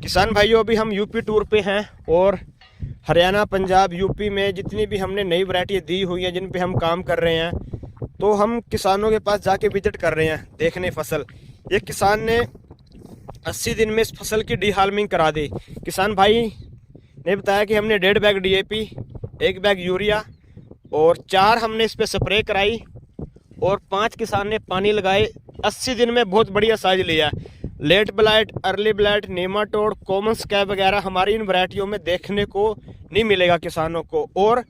किसान भाइयों, अभी हम यूपी टूर पे हैं और हरियाणा, पंजाब, यूपी में जितनी भी हमने नई वैरायटी दी हुई है, जिन पे हम काम कर रहे हैं, तो हम किसानों के पास जाके विजिट कर रहे हैं देखने फसल। एक किसान ने 80 दिन में इस फसल की डीहार्मिंग करा दी। किसान भाई ने बताया कि हमने 1.5 बैग DAP, 1 बैग यूरिया और 4 हमने इस पर स्प्रे कराई और 5 किसान ने पानी लगाए। 80 दिन में बहुत बढ़िया साइज लिया। Late blight, early blight, nematode, common scab वगैरह हमारी इन वैरायटियों में देखने को नहीं मिलेगा किसानों को। और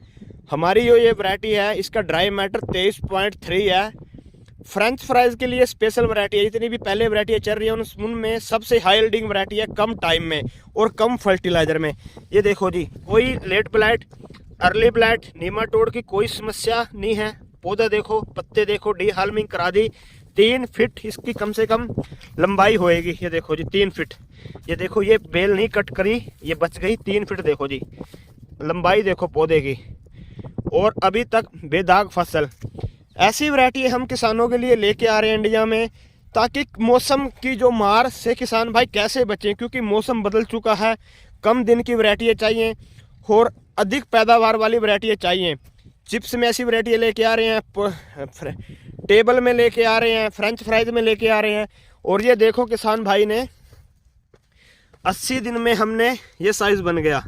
हमारी जो ये वैरायटी है, इसका ड्राई मैटर 23.3 है। फ्रेंच फ्राइज के लिए स्पेशल वैरायटी है। जितनी भी पहले वैरायटी चल रही है उनमें सबसे हाई यील्डिंग वैरायटी है, कम टाइम में और कम फर्टिलाइजर में। ये देखो जी, कोई late blight, early blight, nematode की कोई समस्या नहीं है। पौधा देखो, पत्ते देखो, डीहार्मिंग करा दी। 3 फीट इसकी कम से कम लंबाई होएगी। ये देखो जी, 3 फीट। ये देखो, ये बेल नहीं कट करी, ये बच गई। 3 फीट देखो जी लंबाई, देखो पौधे की। और अभी तक बेदाग फसल। ऐसी वैरायटी हम किसानों के लिए लेके आ रहे हैं इंडिया में, ताकि मौसम की जो मार से किसान भाई कैसे बचें, क्योंकि मौसम बदल चुका है। कम दिन की वैरायटी चाहिए और अधिक पैदावार वाली वैरायटी चाहिए। चिप्स में ऐसी वैरायटी लेके आ रहे हैं, टेबल में लेके आ रहे हैं, फ्रेंच फ्राइज में लेके आ रहे हैं। और ये देखो किसान भाई ने 80 दिन में हमने ये साइज बन गया।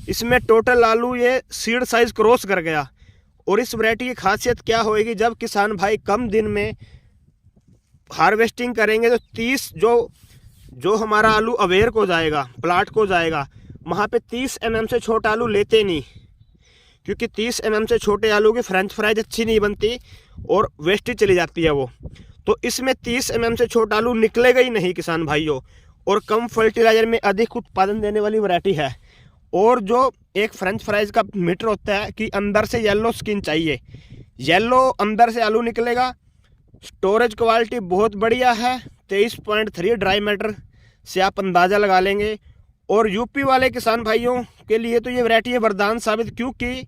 इसमें टोटल आलू ये सीड साइज क्रॉस कर गया। और इस वैरायटी की खासियत क्या होएगी, जब किसान भाई कम दिन में हार्वेस्टिंग करेंगे तो 30 जो हमारा आलू अवेयर को जाएगा, प्लाट को जाएगा, वहाँ पे 30 mm से छोटा आलू लेते नहीं, क्योंकि 30 mm से छोटे आलू की फ्रेंच फ्राइज अच्छी नहीं बनती और वेस्टेज चली जाती है वो। तो इसमें 30 mm से छोटा आलू निकलेगा ही नहीं किसान भाइयों। और कम फर्टिलाइजर में अधिक उत्पादन देने वाली वैरायटी है। और जो एक फ्रेंच फ्राइज का मीटर होता है कि अंदर से येलो स्किन चाहिए, येलो अंदर से आलू निकलेगा। स्टोरेज क्वालिटी बहुत बढ़िया है। 23.3 ड्राई मैटर से आप अंदाज़ा लगा लेंगे। और यूपी वाले किसान भाइयों के लिए तो ये वैरायटी है वरदान साबित, क्योंकि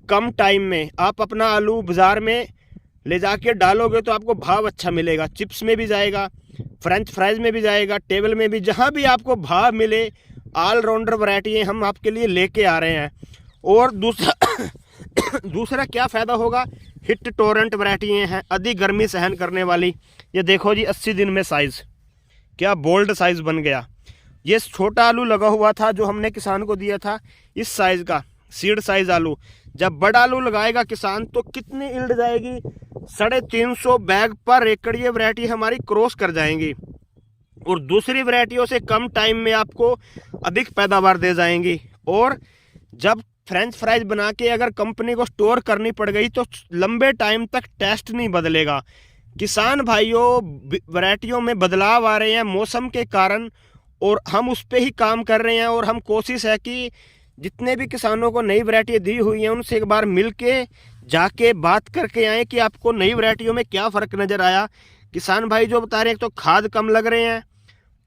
कम टाइम में आप अपना आलू बाज़ार में ले जाके डालोगे तो आपको भाव अच्छा मिलेगा। चिप्स में भी जाएगा, फ्रेंच फ्राइज में भी जाएगा, टेबल में भी, जहाँ भी आपको भाव मिले। ऑलराउंडर वैरायटी हम आपके लिए लेके आ रहे हैं। और दूसरा क्या फ़ायदा होगा, हिट टोरेंट वैरायटी हैं, अधिक गर्मी सहन करने वाली। ये देखो जी, 80 दिन में साइज़ क्या बोल्ड साइज़ बन गया। ये छोटा आलू लगा हुआ था जो हमने किसान को दिया था, इस साइज़ का सीड साइज़ आलू। जब बड़ा आलू लगाएगा किसान तो कितनी यील्ड जाएगी, 350 बैग पर एकड़ ये वैरायटी हमारी क्रॉस कर जाएंगी। और दूसरी वैरायटियों से कम टाइम में आपको अधिक पैदावार दे जाएंगी। और जब फ्रेंच फ्राइज बना के अगर कंपनी को स्टोर करनी पड़ गई तो लंबे टाइम तक टेस्ट नहीं बदलेगा। किसान भाइयों, वैरायटियों में बदलाव आ रहे हैं मौसम के कारण, और हम उस पर ही काम कर रहे हैं। और हम कोशिश है कि जितने भी किसानों को नई वैरायटी दी हुई हैं उनसे एक बार मिल के जाके बात करके आए कि आपको नई वैरायटियों में क्या फ़र्क नज़र आया। किसान भाई जो बता रहे हैं, तो खाद कम लग रहे हैं,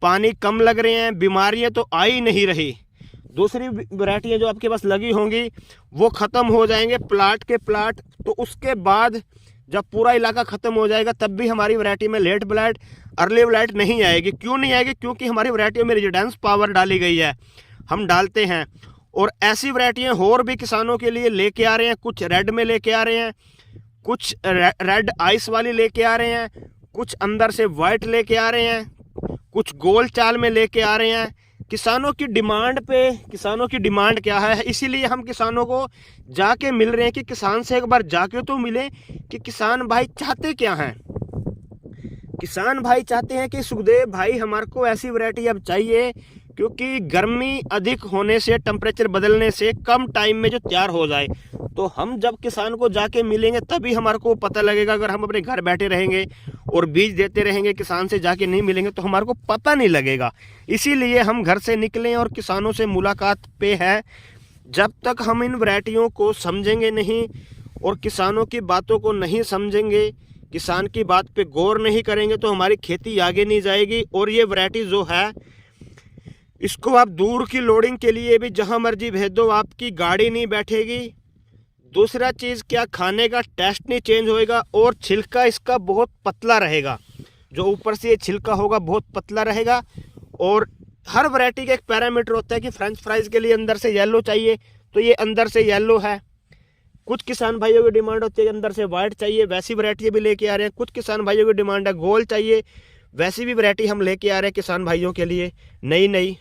पानी कम लग रहे हैं, बीमारियां तो आ ही नहीं रही। दूसरी वैरायटियाँ जो आपके पास लगी होंगी वो ख़त्म हो जाएंगे प्लाट के प्लाट। तो उसके बाद जब पूरा इलाका ख़त्म हो जाएगा तब भी हमारी वैरायटी में लेट ब्लाइट, अर्ली ब्लाइट नहीं आएगी। क्यों नहीं आएगी? क्योंकि हमारी वैरायटियों में रेजिडेंस पावर डाली गई है, हम डालते हैं। और ऐसी वैरायटियाँ और भी किसानों के लिए लेके आ रहे हैं। कुछ रेड में लेके आ रहे हैं, कुछ रेड आइस वाली लेके आ रहे हैं, कुछ अंदर से वाइट लेके आ रहे हैं, कुछ गोल चाल में लेके आ रहे हैं। किसानों की डिमांड पे, किसानों की डिमांड क्या है, इसीलिए हम किसानों को जाके मिल रहे हैं कि किसान से एक बार जाके तो मिले कि किसान भाई चाहते क्या हैं। किसान भाई चाहते हैं कि सुखदेव भाई हमारे को ऐसी वैरायटी अब चाहिए, क्योंकि गर्मी अधिक होने से, टेम्परेचर बदलने से कम टाइम में जो तैयार हो जाए। तो हम जब किसान को जाके मिलेंगे तभी हमारे को पता लगेगा। अगर हम अपने घर बैठे रहेंगे और बीज देते रहेंगे, किसान से जाके नहीं मिलेंगे, तो हमारे को पता नहीं लगेगा। इसीलिए हम घर से निकलें और किसानों से मुलाकात पे है। जब तक हम इन वैरायटियों को समझेंगे नहीं और किसानों की बातों को नहीं समझेंगे, किसान की बात पे गौर नहीं करेंगे, तो हमारी खेती आगे नहीं जाएगी। और ये वैरायटी जो है, इसको आप दूर की लोडिंग के लिए भी जहां मर्जी भेज दो, आपकी गाड़ी नहीं बैठेगी। दूसरा चीज़ क्या, खाने का टेस्ट नहीं चेंज होएगा। और छिलका इसका बहुत पतला रहेगा, जो ऊपर से ये छिलका होगा बहुत पतला रहेगा। और हर वैरायटी का एक पैरामीटर होता है कि फ्रेंच फ्राइज के लिए अंदर से येलो चाहिए तो ये अंदर से येलो है। कुछ किसान भाइयों की डिमांड होती है कि अंदर से वाइट चाहिए, वैसी वैरायटी भी लेके आ रहे हैं। कुछ किसान भाइयों की डिमांड है गोल चाहिए, वैसी भी वैरायटी हम लेके आ रहे हैं किसान भाइयों के लिए नई नई।